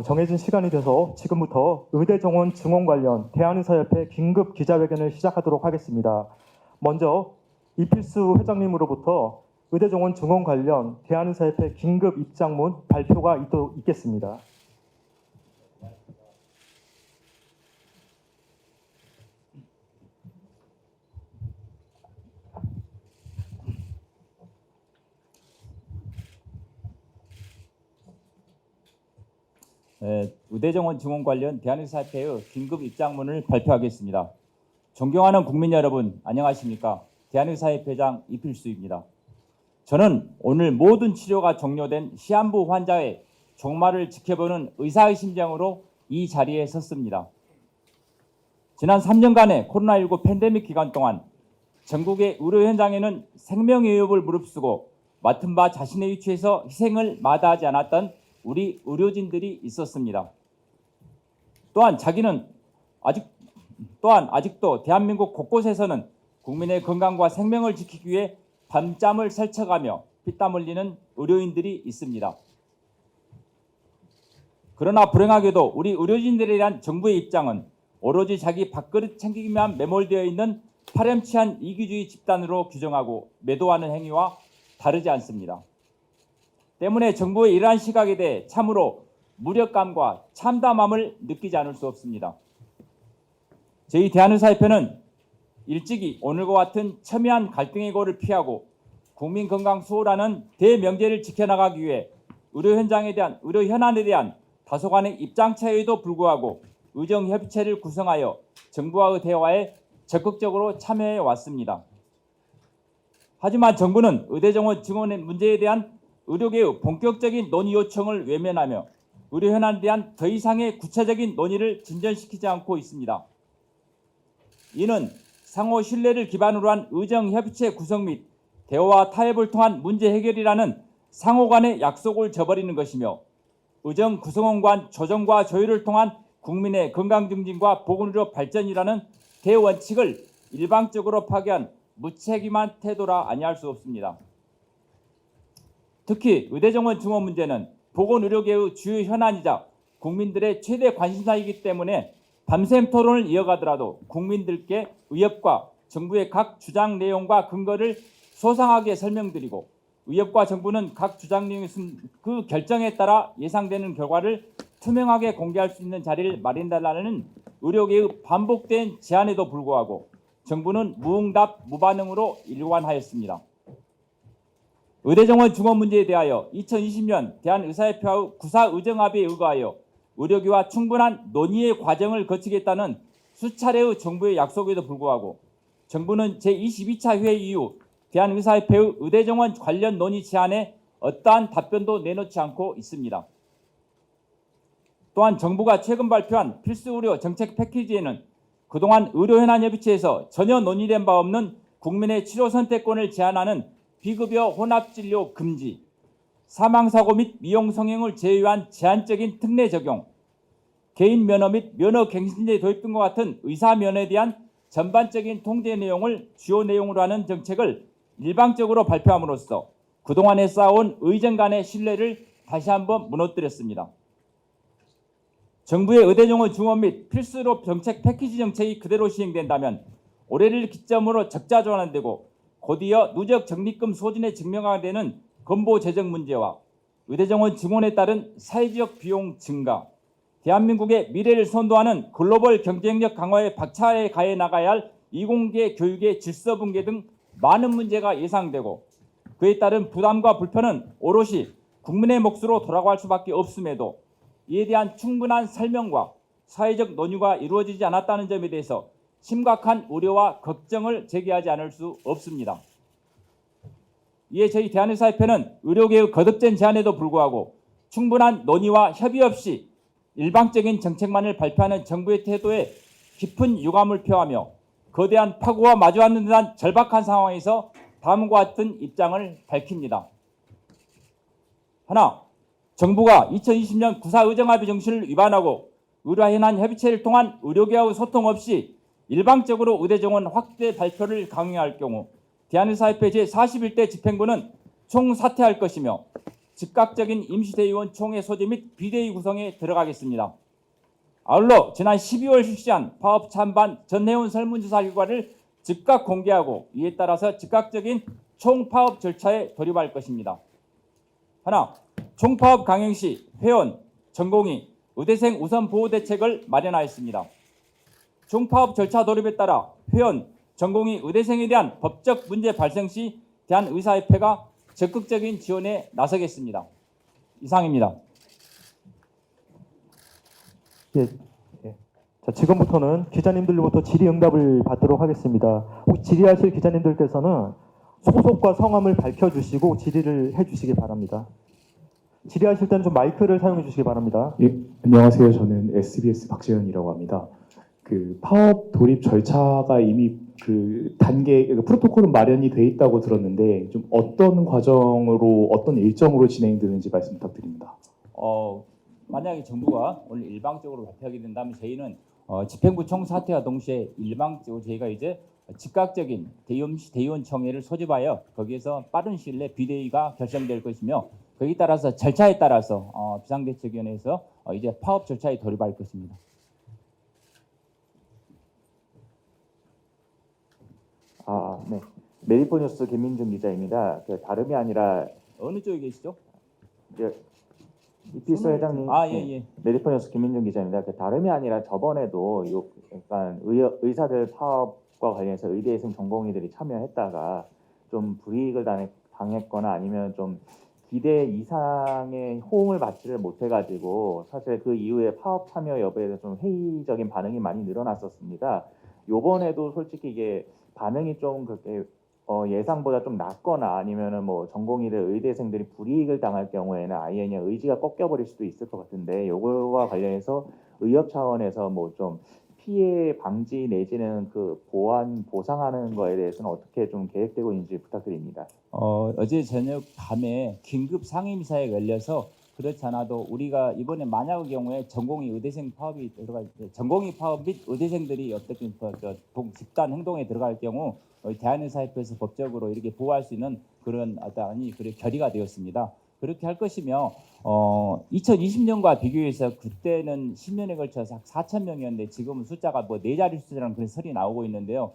정해진 시간이 돼서 지금부터 의대 정원 증원 관련 대한의사협회 긴급 기자회견을 시작하도록 하겠습니다. 먼저 이필수 회장님으로부터 의대 정원 증원 관련 대한의사협회 긴급 입장문 발표가 있겠습니다. 의대 정원 증원 관련 대한의사협회의 긴급 입장문을 발표하겠습니다. 존경하는 국민 여러분, 안녕하십니까? 대한의사협회장 이필수입니다. 저는 오늘 모든 치료가 종료된 시한부 환자의 종말을 지켜보는 의사의 심정으로 이 자리에 섰습니다. 지난 3년간의 코로나19 팬데믹 기간 동안 전국의 의료 현장에는 생명의 위협을 무릅쓰고 맡은 바 자신의 위치에서 희생을 마다하지 않았던 우리 의료진들이 있었습니다. 또한 아직도 대한민국 곳곳에서는 국민의 건강과 생명을 지키기 위해 밤잠을 설쳐가며 피땀 흘리는 의료인들이 있습니다. 그러나 불행하게도 우리 의료진들에 대한 정부의 입장은 오로지 자기 밥그릇 챙기기만 매몰되어 있는 파렴치한 이기주의 집단으로 규정하고 매도하는 행위와 다르지 않습니다. 때문에 정부의 이러한 시각에 대해 참으로 무력감과 참담함을 느끼지 않을 수 없습니다. 저희 대한의사협회는 일찍이 오늘과 같은 첨예한 갈등의 고를 피하고 국민 건강 수호라는 대명제를 지켜나가기 위해 의료 현안에 대한 다소간의 입장 차이에도 불구하고 의정협의체를 구성하여 정부와의 대화에 적극적으로 참여해 왔습니다. 하지만 정부는 의대 정원 증원의 문제에 대한 의료계의 본격적인 논의 요청을 외면하며 의료 현안에 대한 더 이상의 구체적인 논의를 진전시키지 않고 있습니다. 이는 상호 신뢰를 기반으로 한 의정협의체 구성 및 대화와 타협을 통한 문제 해결이라는 상호 간의 약속을 저버리는 것이며 의정 구성원 조정과 조율을 통한 국민의 건강 증진과 보건의료 발전이라는 대원칙을 일방적으로 파괴한 무책임한 태도라 아니할 수 없습니다. 특히 의대 정원 증원 문제는 보건의료계의 주요 현안이자 국민들의 최대 관심사이기 때문에 밤샘 토론을 이어가더라도 국민들께 의협과 정부의 각 주장 내용과 근거를 소상하게 설명드리고 의협과 정부는 각 주장 내용 그 결정에 따라 예상되는 결과를 투명하게 공개할 수 있는 자리를 마련해달라는 의료계의 반복된 제안에도 불구하고 정부는 무응답 무반응으로 일관하였습니다. 의대 정원 증원 문제에 대하여 2020년 대한의사협회의 구사의정합의에 의거하여 의료계와 충분한 논의의 과정을 거치겠다는 수차례의 정부의 약속에도 불구하고 정부는 제22차 회의 이후 대한의사협회의 의대 정원 관련 논의 제안에 어떠한 답변도 내놓지 않고 있습니다. 또한 정부가 최근 발표한 필수의료 정책 패키지에는 그동안 의료현안협의체에서 전혀 논의된 바 없는 국민의 치료 선택권을 제한하는 비급여 혼합진료 금지, 사망사고 및 미용 성형을 제외한 제한적인 특례 적용, 개인 면허 및 면허갱신제 도입 등과 같은 의사 면허에 대한 전반적인 통제 내용을 주요 내용으로 하는 정책을 일방적으로 발표함으로써 그동안에 쌓아온 의정 간의 신뢰를 다시 한번 무너뜨렸습니다. 정부의 의대 정원 증원 및 필수의료 정책 패키지 정책이 그대로 시행된다면 올해를 기점으로 적자 전환되고 곧이어 누적 적립금 소진에 증명하게 되는 건보 재정 문제와 의대 정원 증원에 따른 사회적 비용 증가, 대한민국의 미래를 선도하는 글로벌 경쟁력 강화에 박차에 가해 나가야 할 이공계 교육의 질서 붕괴 등 많은 문제가 예상되고 그에 따른 부담과 불편은 오롯이 국민의 몫으로 돌아갈 수밖에 없음에도 이에 대한 충분한 설명과 사회적 논의가 이루어지지 않았다는 점에 대해서 심각한 우려와 걱정을 제기하지 않을 수 없습니다. 이에 저희 대한의사협회는 의료계의 거듭된 제안에도 불구하고 충분한 논의와 협의 없이 일방적인 정책만을 발표하는 정부의 태도에 깊은 유감을 표하며 거대한 파고와 마주하는 듯한 절박한 상황에서 다음과 같은 입장을 밝힙니다. 하나, 정부가 2020년 구사의정합의 정신을 위반하고 의료현안 협의체를 통한 의료계와의 소통 없이 일방적으로 의대 정원 확대 발표를 강요할 경우 대한의사협회 제41대 집행부는 총사퇴할 것이며 즉각적인 임시대의원 총회 소집 및 비대위 구성에 들어가겠습니다. 아울러 지난 12월 실시한 파업 찬반 전해원 설문조사 결과를 즉각 공개하고 이에 따라서 즉각적인 총파업 절차에 돌입할 것입니다. 하나, 총파업 강행 시 회원, 전공의, 의대생 우선 보호 대책을 마련하였습니다. 총파업 절차 돌입에 따라 회원, 전공의, 의대생에 대한 법적 문제 발생 시 대한의사협회가 적극적인 지원에 나서겠습니다. 이상입니다. 예, 예. 자, 지금부터는 기자님들로부터 질의응답을 받도록 하겠습니다. 혹시 질의하실 기자님들께서는 소속과 성함을 밝혀주시고 질의를 해주시기 바랍니다. 질의하실 때는 좀 마이크를 사용해 주시기 바랍니다. 예, 안녕하세요. 저는 SBS 박재현이라고 합니다. 그 파업 돌입 절차가 이미 그 단계 프로토콜은 마련이 돼 있다고 들었는데 좀 어떤 과정으로 어떤 일정으로 진행되는지 말씀 부탁드립니다. 만약에 정부가 오늘 일방적으로 발표하게 된다면 저희는 집행부 총사퇴와 동시에 일방적으로 저희가 이제 즉각적인 대의원 총회를 소집하여 거기에서 빠른 시일 내에 비대위가 결성될 것이며 거기에 따라서 절차에 따라서 비상대책위원회에서 이제 파업 절차에 돌입할 것입니다. 네. 메리포뉴스 김민중 기자입니다. 다름이 아니라 어느 쪽에 계시죠? 이필수 회장님, 예. 메리포뉴스 김민중 기자입니다. 다름이 아니라 저번에도 약간 의사들 파업과 관련해서 의대생 전공의들이 참여했다가 좀 불이익을 당했거나 아니면 좀 기대 이상의 호응을 받지를 못해가지고 사실 그 이후에 파업 참여 여부에 대해서 좀 회의적인 반응이 많이 늘어났었습니다. 요번에도 솔직히 이게 반응이 좀 그렇게 예상보다 좀 낮거나 아니면은 뭐 전공의들 의대생들이 불이익을 당할 경우에는 아예 그냥 의지가 꺾여버릴 수도 있을 것 같은데 요거와 관련해서 의협 차원에서 뭐 좀 피해 방지 내지는 그 보상하는 거에 대해서는 어떻게 좀 계획되고 있는지 부탁드립니다. 어제 저녁 밤에 긴급 상임이사에 걸려서 그렇지 않아도 우리가 이번에 만약의 경우에 전공의 의대생 파업이 들어갈 때 전공의 파업 및 의대생들이 어떻게 집단 행동에 들어갈 경우 대한의사협회에서 법적으로 이렇게 보호할 수 있는 그런 그런 결의가 되었습니다. 그렇게 할 것이며 2020년과 비교해서 그때는 10년에 걸쳐서 4천 명이었는데 지금은 숫자가 뭐 4자리 숫자라는 그런 설이 나오고 있는데요.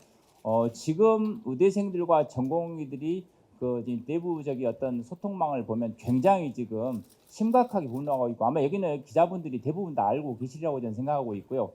지금 의대생들과 전공의들이 그 내부적인 어떤 소통망을 보면 굉장히 지금 심각하게 분노하고 있고 아마 여기는 기자분들이 대부분 다 알고 계시리라고 저는 생각하고 있고요.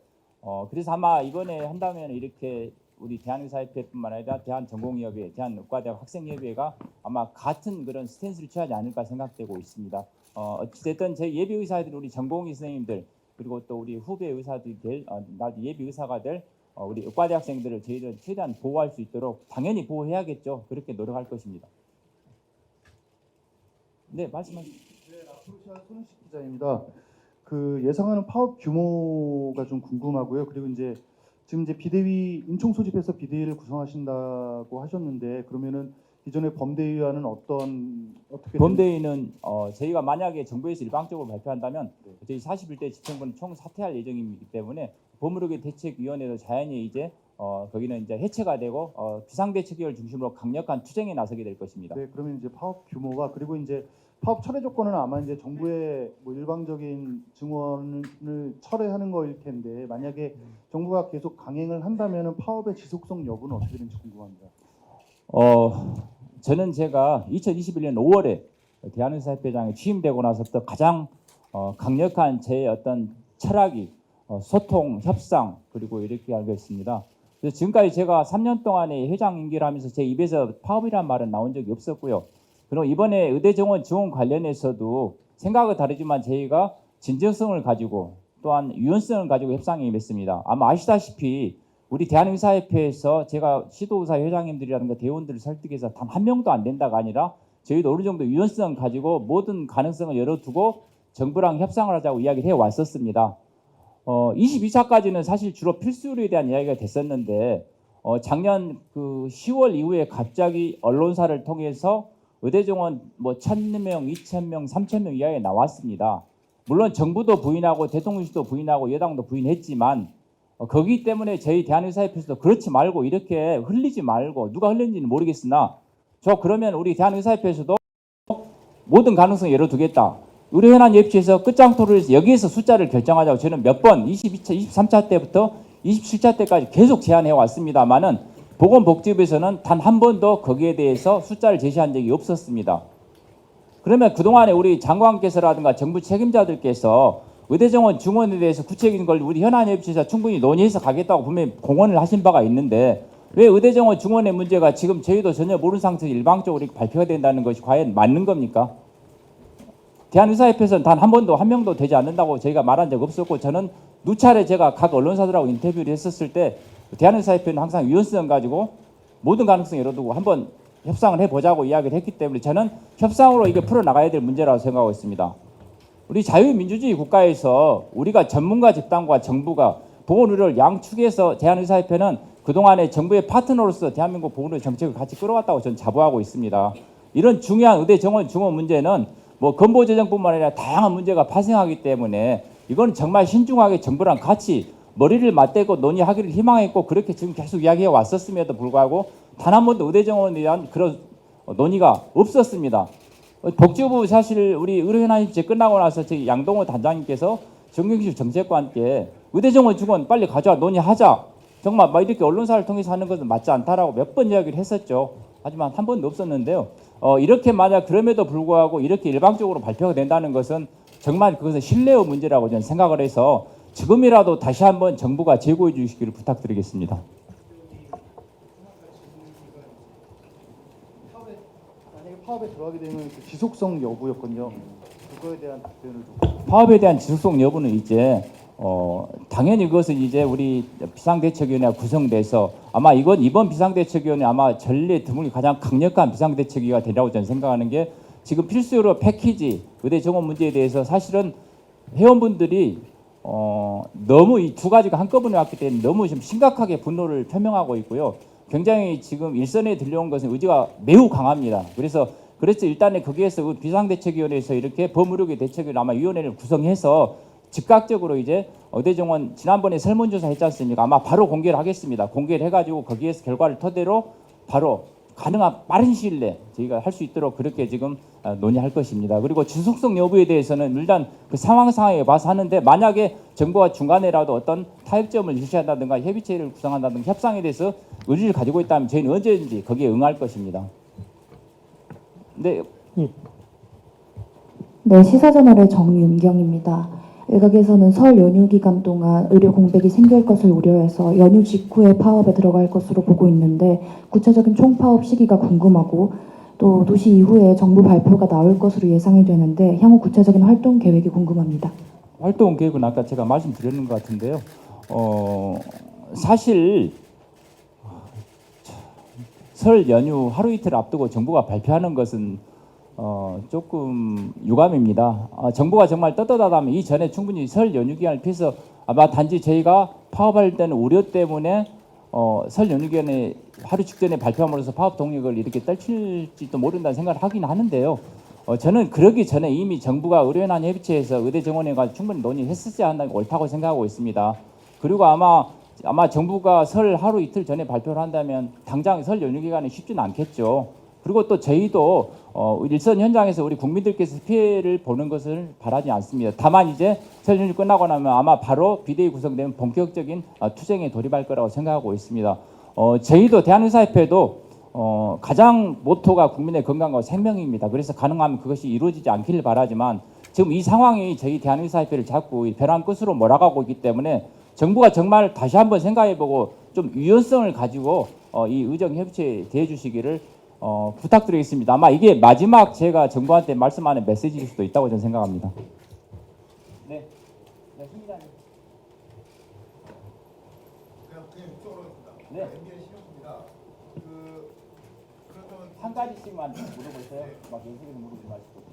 그래서 아마 이번에 한다면 이렇게 우리 대한의사협회뿐만 아니라 대한전공의협회, 대한의과대학 학생협의회가 아마 같은 그런 스탠스를 취하지 않을까 생각되고 있습니다. 어찌됐든 저희 예비의사들 우리 전공의 선생님들 그리고 또 우리 후배 의사들이 나중에 예비의사가 될 우리 의과대학생들을 저희들 최대한 보호할 수 있도록 당연히 보호해야겠죠. 그렇게 노력할 것입니다. 네, 말씀하세요. 네, 라프로시아 손은식 기자입니다. 그 예상하는 파업 규모가 좀 궁금하고요. 그리고 지금 비대위 인총 소집해서 비대위를 구성하신다고 하셨는데 그러면은 기존의 범대위와는 어떻게 범대위는 저희가 만약에 정부에서 일방적으로 발표한다면 저희 41대 집행부는 총 사퇴할 예정이기 때문에 법무력의 대책위원회도 자연히 이제 거기는 이제 해체가 되고 비상대책위를 중심으로 강력한 투쟁에 나서게 될 것입니다. 네, 그러면 파업 규모가 그리고 파업 철회 조건은 아마 정부의 뭐 일방적인 증원을 철회하는 거일 텐데 만약에 정부가 계속 강행을 한다면은 파업의 지속성 여부는 어떻게 되는지 궁금합니다. 저는 제가 2021년 5월에 대한의사협회장에 취임되고 나서부터 가장 강력한 제 어떤 철학이 소통, 협상 그리고 이렇게 알고 있습니다. 그래서 지금까지 제가 3년 동안의 회장 임기를 하면서 제 입에서 파업이라는 말은 나온 적이 없었고요. 그리고 이번에 의대 정원 지원 관련해서도 생각은 다르지만 저희가 진정성을 가지고 또한 유연성을 가지고 협상에 임했습니다. 아마 아시다시피 우리 대한의사협회에서 제가 시도의사 회장님들이라든가 대의원들을 설득해서 단 한 명도 안 된다가 아니라 저희도 어느 정도 유연성 가지고 모든 가능성을 열어두고 정부랑 협상을 하자고 이야기를 해왔었습니다. 22차까지는 사실 주로 필수료에 대한 이야기가 됐었는데 작년 그 10월 이후에 갑자기 언론사를 통해서 의대 정원 뭐 1,000명, 2,000명, 3,000명 이하에 나왔습니다. 물론 정부도 부인하고 대통령실도 부인하고 여당도 부인했지만 거기 때문에 저희 대한의사협회에서도 그렇지 말고 이렇게 흘리지 말고 누가 흘렸는지는 모르겠으나 그러면 우리 대한의사협회에서도 모든 가능성 열어두겠다. 의료현안 협치에서 끝장토론을 해서 여기에서 숫자를 결정하자고 저는 몇 번 22차, 23차 때부터 27차 때까지 계속 제안해 왔습니다만은 보건복지부에서는 단 한 번도 거기에 대해서 숫자를 제시한 적이 없었습니다. 그러면 그동안에 우리 장관께서라든가 정부 책임자들께서 의대정원 증원에 대해서 구체적인 걸 우리 현안협치에서 충분히 논의해서 가겠다고 분명히 공언을 하신 바가 있는데 왜 의대정원 증원의 문제가 지금 저희도 전혀 모르는 상태에서 일방적으로 이렇게 발표가 된다는 것이 과연 맞는 겁니까? 대한의사협회에서는 단 한 번도 한 명도 되지 않는다고 저희가 말한 적 없었고 저는 누차례 제가 각 언론사들하고 인터뷰를 했었을 때 대한의사협회는 항상 유연성 가지고 모든 가능성 열어두고 한번 협상을 해보자고 이야기를 했기 때문에 저는 협상으로 이게 풀어나가야 될 문제라고 생각하고 있습니다. 우리 자유민주주의 국가에서 우리가 전문가 집단과 정부가 보건의료를 양축해서 대한의사협회는 그동안에 정부의 파트너로서 대한민국 보건의료 정책을 같이 끌어왔다고 저는 자부하고 있습니다. 이런 중요한 의대 정원 증원 문제는 뭐 건보 재정뿐만 아니라 다양한 문제가 발생하기 때문에 이건 정말 신중하게 정부랑 같이 머리를 맞대고 논의하기를 희망했고 그렇게 지금 계속 이야기해 왔었음에도 불구하고 단 한 번도 의대 정원에 대한 그런 논의가 없었습니다. 복지부 사실 우리 의료현안협치 끝나고 나서 저희 양동호 단장님께서 정경심 정책과 함께 의대 정원 증원 빨리 가져와 논의하자. 정말 막 이렇게 언론사를 통해서 하는 것은 맞지 않다라고 몇 번 이야기를 했었죠. 하지만 한 번도 없었는데요. 이렇게 만약 그럼에도 불구하고 이렇게 일방적으로 발표가 된다는 것은 정말 그것은 신뢰의 문제라고 저는 생각을 해서 지금이라도 다시 한번 정부가 제고해 주시기를 부탁드리겠습니다. 만약에 파업에 들어가게 되면 그 지속성 여부였거든요. 그거에 대한 답변을 좀. 파업에 대한 지속성 여부는 이제 당연히 그것은 이제 우리 비상대책위원회가 구성돼서 아마 이번 비상대책위원회 아마 전례 드물게 가장 강력한 비상대책위가 되리라고 저는 생각하는 게 지금 필수의료 패키지 의대 정원 문제에 대해서 사실은 회원분들이 너무 이 두 가지가 한꺼번에 왔기 때문에 너무 좀 심각하게 분노를 표명하고 있고요. 굉장히 지금 일선에 들려온 것은 의지가 매우 강합니다. 그래서 일단은 거기에서 그 비상대책위원회에서 이렇게 법무력의 대책위원 아마 위원회를 구성해서 즉각적으로 이제 의대정원 지난번에 설문조사 했지 않습니까? 아마 바로 공개를 하겠습니다. 공개를 해가지고 거기에서 결과를 토대로 바로 가능한 빠른 시일 내에 저희가 할 수 있도록 그렇게 지금 논의할 것입니다. 그리고 지속성 여부에 대해서는 일단 그 상황에 봐서 하는데 만약에 정부가 중간에라도 어떤 타협점을 제시한다든가 협의체를 구성한다든가 협상에 대해서 의지를 가지고 있다면 저희는 언제든지 거기에 응할 것입니다. 네. 네, 시사저널의 정윤경입니다. 일각에서는 설 연휴 기간 동안 의료 공백이 생길 것을 우려해서 연휴 직후에 파업에 들어갈 것으로 보고 있는데 구체적인 총파업 시기가 궁금하고 또 도시 이후에 정부 발표가 나올 것으로 예상이 되는데 향후 구체적인 활동 계획이 궁금합니다. 활동 계획은 아까 제가 말씀드렸는 것 같은데요. 사실 설 연휴 하루 이틀 앞두고 정부가 발표하는 것은 조금 유감입니다. 정부가 정말 떳떳하다면 이전에 충분히 설 연휴 기간을 피해서 아마 단지 저희가 파업할 때는 우려 때문에 설 연휴 기간에 하루 직전에 발표함으로써 파업 동력을 이렇게 떨칠지도 모른다는 생각을 하긴 하는데요. 저는 그러기 전에 이미 정부가 의료현안 협의체에서 의대 정원에 가지고 충분히 논의했었어야 한다는 게 옳다고 생각하고 있습니다. 그리고 아마 정부가 설 하루 이틀 전에 발표를 한다면 당장 설 연휴 기간에 쉽지는 않겠죠. 그리고 또 저희도 일선 현장에서 우리 국민들께서 피해를 보는 것을 바라지 않습니다. 다만 이제 설 연휴 끝나고 나면 아마 바로 비대위 구성되면 본격적인 투쟁에 돌입할 거라고 생각하고 있습니다. 저희도 대한의사협회도 가장 모토가 국민의 건강과 생명입니다. 그래서 가능하면 그것이 이루어지지 않기를 바라지만 지금 이 상황이 저희 대한의사협회를 자꾸 벼랑 끝으로 몰아가고 있기 때문에 정부가 정말 다시 한번 생각해보고 좀 유연성을 가지고 이 의정협의체에 대해주시기를 부탁드리겠습니다. 아마 이게 마지막 제가 정부한테 말씀하는 메시지일 수도 있다고 저는 생각합니다. 네. 네. 한 가지씩만 물어보세요. 막 연속해서 물어보지 마시고.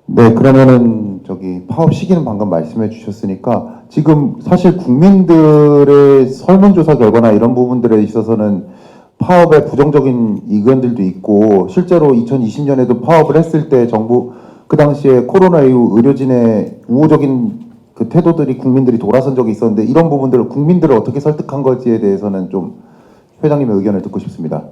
네, 그러면은 저기 파업 시기는 방금 말씀해 주셨으니까 지금 사실 국민들의 설문조사 결과나 이런 부분들에 있어서는 파업에 부정적인 의견들도 있고 실제로 2020년에도 파업을 했을 때 정부 그 당시에 코로나 이후 의료진의 우호적인 그 태도들이 국민들이 돌아선 적이 있었는데 이런 부분들을 국민들을 어떻게 설득한 건지에 대해서는 좀 회장님의 의견을 듣고 싶습니다.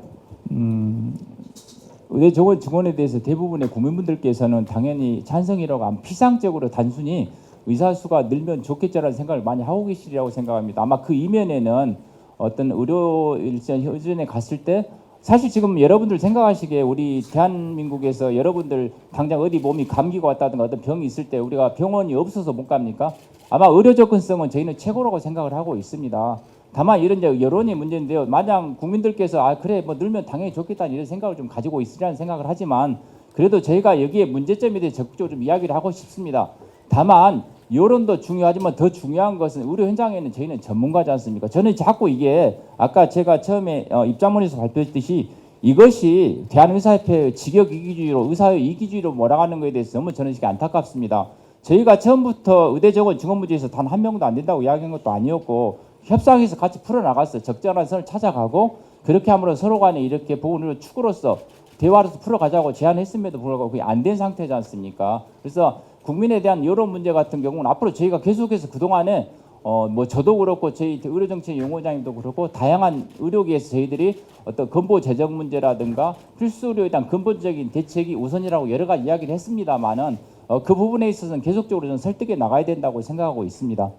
의대 정원 증원에 대해서 대부분의 국민분들께서는 당연히 찬성이라고 하면 피상적으로 단순히 의사 수가 늘면 좋겠죠라는 생각을 많이 하고 계시리라고 생각합니다. 아마 그 이면에는 어떤 의료 일선 현장에 갔을 때 사실 지금 여러분들 생각하시기에 우리 대한민국에서 여러분들 당장 어디 몸이 감기가 왔다든가 어떤 병이 있을 때 우리가 병원이 없어서 못 갑니까? 아마 의료 접근성은 저희는 최고라고 생각을 하고 있습니다. 다만 이런 이제 여론이 문제인데요. 만약 국민들께서 아 그래 뭐 늘면 당연히 좋겠다는 이런 생각을 좀 가지고 있으리라는 생각을 하지만 그래도 저희가 여기에 문제점에 대해 적극적으로 좀 이야기를 하고 싶습니다. 다만 여론도 중요하지만 더 중요한 것은 의료 현장에는 저희는 전문가지 않습니까? 저는 자꾸 이게 아까 제가 처음에 입장문에서 발표했듯이 이것이 대한의사협회 직역 이기주의로 의사의 이기주의로 몰아가는 것에 대해서 너무 저는 안타깝습니다. 저희가 처음부터 의대 정원 증원 문제에서 단 한 명도 안 된다고 이야기한 것도 아니었고 협상에서 같이 풀어나갔어요. 적절한 선을 찾아가고 그렇게 함으로써 서로 간에 이렇게 보건의료 축으로서 대화로서 풀어가자고 제안했음에도 불구하고 그게 안 된 상태지 않습니까? 그래서 국민에 대한 여론 문제 같은 경우는 앞으로 저희가 계속해서 그동안에 뭐 저도 그렇고 저희 의료정책 연구원장님도 그렇고 다양한 의료계에서 저희들이 어떤 근보 재정 문제라든가 필수 의료에 대한 근본적인 대책이 우선이라고 여러 가지 이야기를 했습니다만은 그 부분에 있어서는 계속적으로 좀 설득해 나가야 된다고 생각하고 있습니다.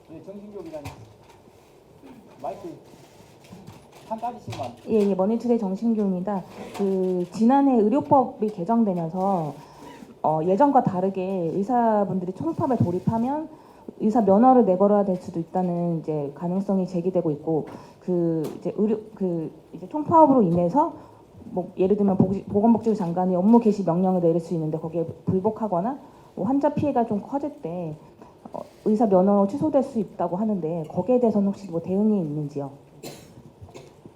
네, 정신교 기자님 마이크 한 가지씩만. 예, 머니투데이 정신규입니다. 지난해 의료법이 개정되면서 예전과 다르게 의사분들이 총파업에 돌입하면 의사 면허를 내걸어야 될 수도 있다는 이제 가능성이 제기되고 있고 이제 총파업으로 인해서 뭐 예를 들면 보건복지부 장관이 업무 개시 명령을 내릴 수 있는데 거기에 불복하거나 뭐 환자 피해가 좀 커질 때 의사 면허 취소될 수 있다고 하는데 거기에 대해서는 혹시 뭐 대응이 있는지요?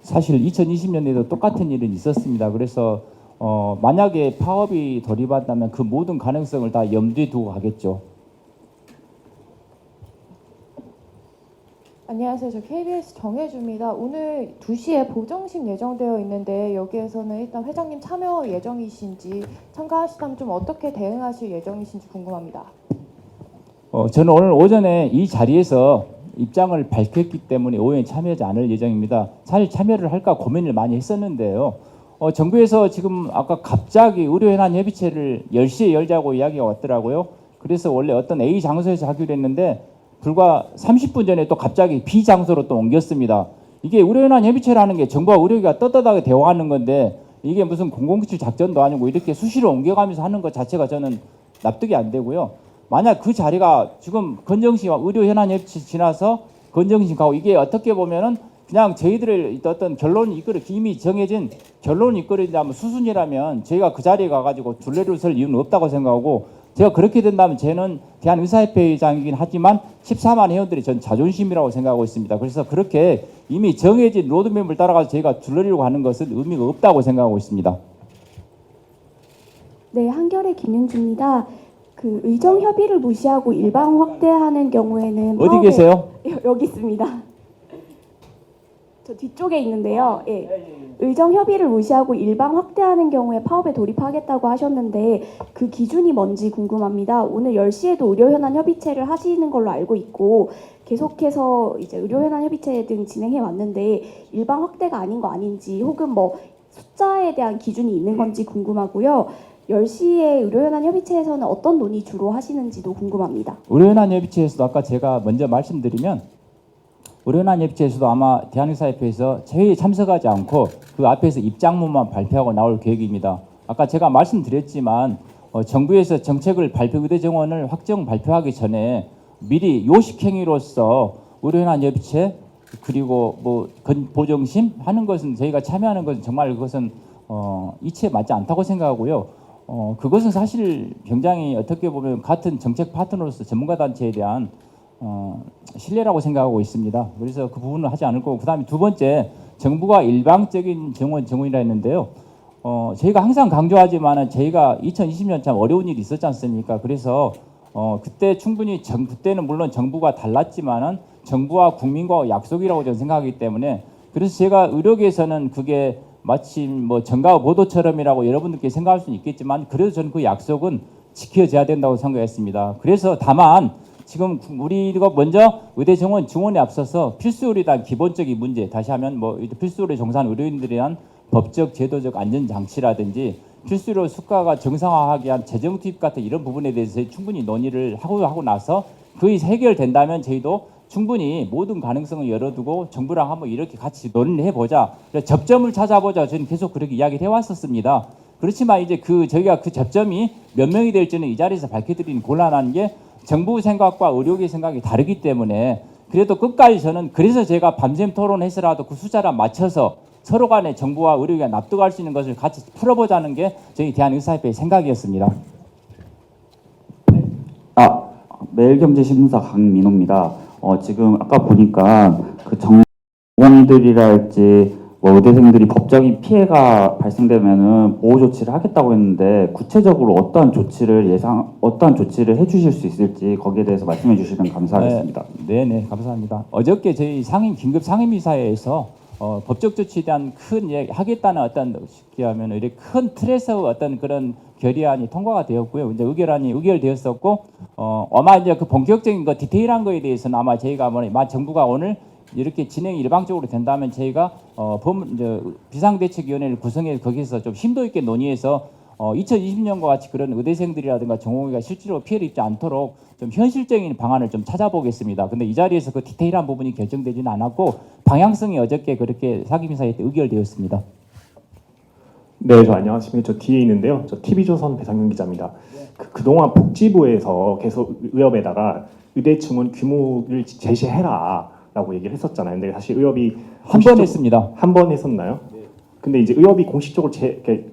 사실 2020년에도 똑같은 일은 있었습니다. 그래서 만약에 파업이 돌입한다면 그 모든 가능성을 다 염두에 두고 가겠죠. 안녕하세요. 저 KBS 정혜주입니다. 오늘 2시에 보정식 예정되어 있는데 여기에서는 일단 회장님 참여 예정이신지 참가하시다면 좀 어떻게 대응하실 예정이신지 궁금합니다. 저는 오늘 오전에 이 자리에서 입장을 밝혔기 때문에 오후에 참여하지 않을 예정입니다. 사실 참여를 할까 고민을 많이 했었는데요. 정부에서 지금 아까 갑자기 의료현안협의체를 10시에 열자고 이야기가 왔더라고요. 그래서 원래 어떤 A 장소에서 하기로 했는데 불과 30분 전에 또 갑자기 B 장소로 또 옮겼습니다. 이게 의료현안협의체라는 게 정부와 의료계가 떳떳하게 대화하는 건데 이게 무슨 007 작전도 아니고 이렇게 수시로 옮겨가면서 하는 것 자체가 저는 납득이 안 되고요. 만약 그 자리가 지금 건정심과 의료현안협의체 지나서 건정심 가고 이게 어떻게 보면은 그냥 저희들의 어떤 결론이 이미 정해진 결론이 이끌어진다면 수순이라면 저희가 그 자리에 가가지고 둘레를 설 이유는 없다고 생각하고 제가 그렇게 된다면 저는 대한의사협회장이긴 하지만 14만 회원들이 전 자존심이라고 생각하고 있습니다. 그래서 그렇게 이미 정해진 로드맵을 따라가서 저희가 둘러리려고 하는 것은 의미가 없다고 생각하고 있습니다. 네, 한겨레 김윤주입니다. 의정 협의를 무시하고 일방 확대하는 경우에는 어디 계세요? 여기 있습니다. 저 뒤쪽에 있는데요. 예. 의정 협의를 무시하고 일방 확대하는 경우에 파업에 돌입하겠다고 하셨는데 그 기준이 뭔지 궁금합니다. 오늘 10시에도 의료현안 협의체를 하시는 걸로 알고 있고 계속해서 이제 의료현안 협의체 등 진행해 왔는데 일방 확대가 아닌 거 아닌지 혹은 뭐 숫자에 대한 기준이 있는 건지 궁금하고요. 10시에 의료현안 협의체에서는 어떤 논의 주로 하시는지도 궁금합니다. 의료현안 협의체에서도 아까 제가 먼저 말씀드리면 의료현안 협의체에서도 아마 대한의사협회에서 회의에 참석하지 않고 그 앞에서 입장문만 발표하고 나올 계획입니다. 아까 제가 말씀드렸지만 정부에서 정책을 의대 정원을 확정 발표하기 전에 미리 요식행위로서 의료현안 협의체 그리고 뭐 보정심 하는 것은 저희가 참여하는 것은 정말 그것은 이치에 맞지 않다고 생각하고요. 그것은 사실 굉장히 어떻게 보면 같은 정책 파트너로서 전문가 단체에 대한 신뢰라고 생각하고 있습니다. 그래서 그 부분은 하지 않을 거고 그다음에 두 번째 정부가 일방적인 정원이라 했는데요. 저희가 항상 강조하지만은 저희가 2020년 참 어려운 일이 있었지 않습니까? 그래서 그때 충분히 그때는 물론 정부가 달랐지만은 정부와 국민과 약속이라고 저는 생각하기 때문에 그래서 제가 의료계에서는 그게 마치 뭐 정가와 보도처럼이라고 여러분들께 생각할 수는 있겠지만 그래도 저는 그 약속은 지켜져야 된다고 생각했습니다. 그래서 다만 지금 우리가 먼저 의대 정원 증원에 앞서서 필수 의료에 대한 기본적인 문제, 다시 하면 뭐 필수 의료 종사하는 의료인들에 대한 법적 제도적 안전 장치라든지 필수 의료 수가가 정상화하기 위한 재정 투입 같은 이런 부분에 대해서 충분히 논의를 하고 나서 그게 해결된다면 저희도 충분히 모든 가능성을 열어두고 정부랑 한번 이렇게 같이 논의를 해보자. 접점을 찾아보자. 저는 계속 그렇게 이야기를 해왔었습니다. 그렇지만 이제 저희가 그 접점이 몇 명이 될지는 이 자리에서 밝혀드리는 곤란한 게 정부 생각과 의료계 생각이 다르기 때문에 그래도 끝까지 저는 그래서 제가 밤샘 토론해서라도 그 숫자를 맞춰서 서로 간에 정부와 의료계가 납득할 수 있는 것을 같이 풀어보자는 게 저희 대한의사협회의 생각이었습니다. 매일경제신문사 강민호입니다. 지금 아까 보니까 그 전공의들이랄지 뭐 의대생들이 법적인 피해가 발생되면은 보호 조치를 하겠다고 했는데 구체적으로 어떠한 조치를 해주실 수 있을지 거기에 대해서 말씀해 주시면 감사하겠습니다. 네, 감사합니다. 어저께 저희 긴급 상임위사회에서 법적 조치에 대한 큰 이야기 하겠다는 어떤 쉽게 하면 이렇게 큰 틀에서 어떤 그런 결의안이 통과가 되었고요. 이제 의결되었었고 아마 이제 그 본격적인 거 디테일한 거에 대해서는 아마 저희가 정부가 오늘 이렇게 진행이 일방적으로 된다면 저희가 비상대책위원회를 구성해서 거기서 좀 심도 있게 논의해서 2020년과 같이 그런 의대생들이라든가 전공의가 실제로 피해를 입지 않도록 좀 현실적인 방안을 좀 찾아보겠습니다. 근데 이 자리에서 그 디테일한 부분이 결정되지는 않았고 방향성이 어저께 그렇게 상임위사회 때 의결되었습니다. 네, 저 안녕하십니까. 저 뒤에 있는데요. 저 TV조선 배상윤 기자입니다. 그동안 복지부에서 계속 의협에다가 의대 증원 규모를 제시해라라고 얘기를 했었잖아요. 근데 사실 의협이 한 번 했습니다. 한 번 했었나요? 근데 이제 의협이 공식적으로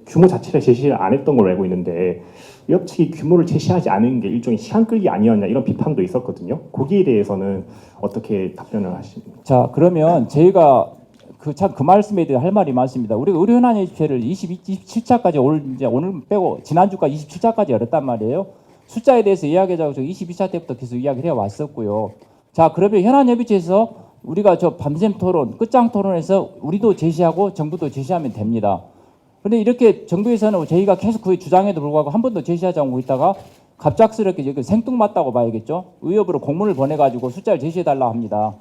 규모 자체를 제시를 안 했던 걸로 알고 있는데 의협 측이 규모를 제시하지 않은 게 일종의 시간 끌기 아니었냐 이런 비판도 있었거든요. 거기에 대해서는 어떻게 답변을 하십니까? 자, 그러면 저희가 그 말씀에 대해 할 말이 많습니다. 우리가 의료현안협회를 27차까지 오늘 빼고 지난주까지 27차까지 열었단 말이에요. 숫자에 대해서 이야기하자고 22차 때부터 계속 이야기를 해왔었고요. 자, 그러면 현안협의체에서 우리가 밤샘 토론, 끝장 토론에서 우리도 제시하고 정부도 제시하면 됩니다. 그런데 이렇게 정부에서는 저희가 계속 그 주장에도 불구하고 한 번도 제시하지 않고 있다가 갑작스럽게 여기 생뚱맞다고 봐야겠죠. 의협으로 공문을 보내가지고 숫자를 제시해달라 합니다.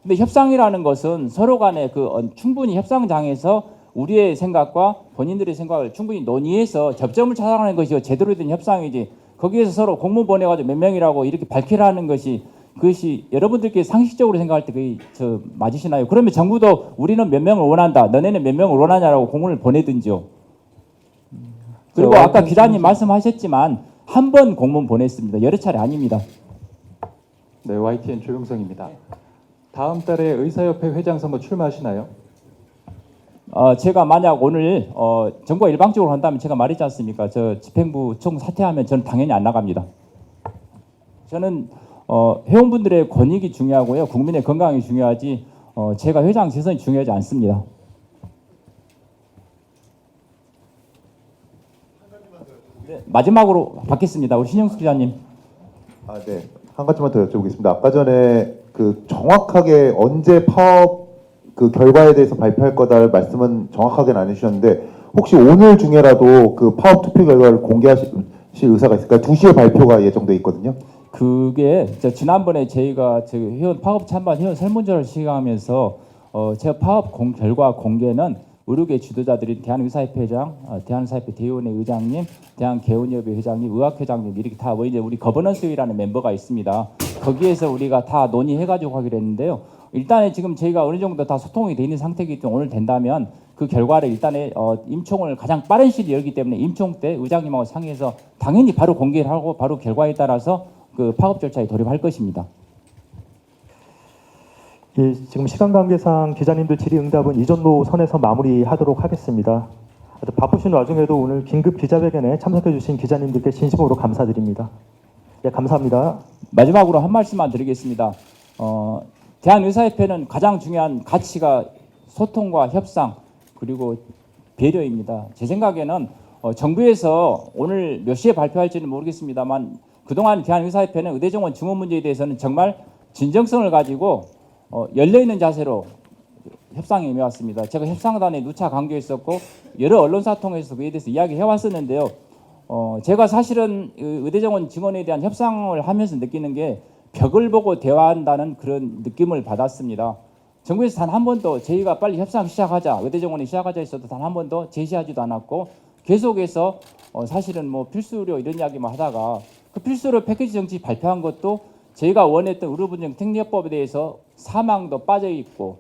근데 협상이라는 것은 서로 간에 충분히 협상장에서 우리의 생각과 본인들의 생각을 충분히 논의해서 접점을 찾아가는 것이 제대로 된 협상이지 거기에서 서로 공문 보내가지고 몇 명이라고 이렇게 밝히라는 그것이 여러분들께 상식적으로 생각할 때 그게 맞으시나요? 그러면 정부도 우리는 몇 명을 원한다. 너네는 몇 명을 원하냐라고 공문을 보내든지요. 그리고 아까 기자님 말씀하셨지만 한 번 공문 보냈습니다. 여러 차례 아닙니다. 네, YTN 조용성입니다. 다음 달에 의사협회 회장 선거 출마하시나요? 제가 만약 오늘 정부가 일방적으로 한다면 제가 말했지 않습니까? 저 집행부 총 사퇴하면 저는 당연히 안 나갑니다. 저는 회원분들의 권익이 중요하고요. 국민의 건강이 중요하지 제가 회장 재선이 중요하지 않습니다. 네, 마지막으로 받겠습니다. 우리 신영수 기자님. 네. 한 가지만 더 여쭤보겠습니다. 아까 전에 정확하게 언제 파업 결과에 대해서 발표할 거다를 말씀은 정확하게는 안 해주셨는데 혹시 오늘 중에라도 그 파업 투표 결과를 공개하실 의사가 있을까요? 2시에 발표가 예정돼 있거든요. 그게 지난번에 저희가 회원 파업 찬반 회원 설문조사를 시행하면서 제가 파업 결과 공개는 의료계 지도자들인 대한의사협회 회장, 대한의사협회 대의원회 의장님, 대한개원협회 회장님, 의학회장님 이렇게 다 이제 우리 거버넌스회의라는 멤버가 있습니다. 거기에서 우리가 다 논의해가지고 하기로 했는데요. 일단은 지금 저희가 어느 정도 다 소통이 돼 있는 상태이기 때문에 오늘 된다면 그 결과를 일단은 임총을 가장 빠른 시일에 열기 때문에 임총 때 의장님하고 상의해서 당연히 바로 공개를 하고 바로 결과에 따라서 그 파업 절차에 돌입할 것입니다. 예, 지금 시간 관계상 기자님들 질의응답은 이전로 선에서 마무리하도록 하겠습니다. 바쁘신 와중에도 오늘 긴급 기자회견에 참석해주신 기자님들께 진심으로 감사드립니다. 예, 감사합니다. 마지막으로 한 말씀만 드리겠습니다. 대한의사협회는 가장 중요한 가치가 소통과 협상 그리고 배려입니다. 제 생각에는 정부에서 오늘 몇 시에 발표할지는 모르겠습니다만 그동안 대한의사협회는 의대정원 증원 문제에 대해서는 정말 진정성을 가지고 열려있는 자세로 협상에 임해왔습니다. 제가 협상단에 누차 강조했었고 여러 언론사 통해서 그에 대해서 이야기해왔었는데요. 제가 사실은 의대정원 증원에 대한 협상을 하면서 느끼는 게 벽을 보고 대화한다는 그런 느낌을 받았습니다. 정부에서 단 한 번도 저희가 빨리 협상 시작하자, 의대 정원이 시작하자 했어도 단 한 번도 제시하지도 않았고 계속해서 사실은 뭐 필수 의료 이런 이야기만 하다가 그 필수 의료 패키지 정책 발표한 것도 저희가 원했던 의료분쟁 특례법에 대해서 사망도 빠져 있고,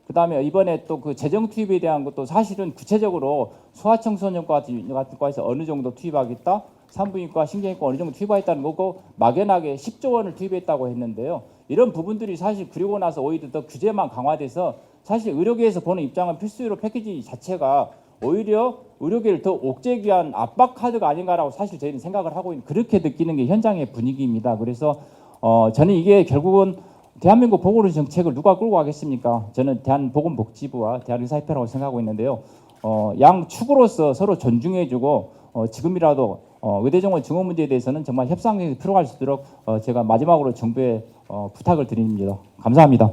그다음에 이번에 또 그 재정 투입에 대한 것도 사실은 구체적으로 소아청소년과 같은 과에서 어느 정도 투입하겠다, 산부인과 신경외과 어느 정도 투입하겠다는 거고 막연하게 10조 원을 투입했다고 했는데요. 이런 부분들이 사실 그리고 나서 오히려 더 규제만 강화돼서 사실 의료계에서 보는 입장은 필수 의료 패키지 자체가 오히려 의료계를 더 옥죄기 위한 압박 카드가 아닌가라고 사실 저희는 생각을 하고 있는, 그렇게 느끼는 게 현장의 분위기입니다. 그래서 저는 이게 결국은 대한민국 보건의료 정책을 누가 끌고 가겠습니까? 저는 대한보건복지부와 대한의사협회라고 생각하고 있는데요. 양축으로서 서로 존중해주고 지금이라도 의대정원 증원 문제에 대해서는 정말 협상이 필요할 수 있도록 제가 마지막으로 정부에 부탁을 드립니다. 감사합니다.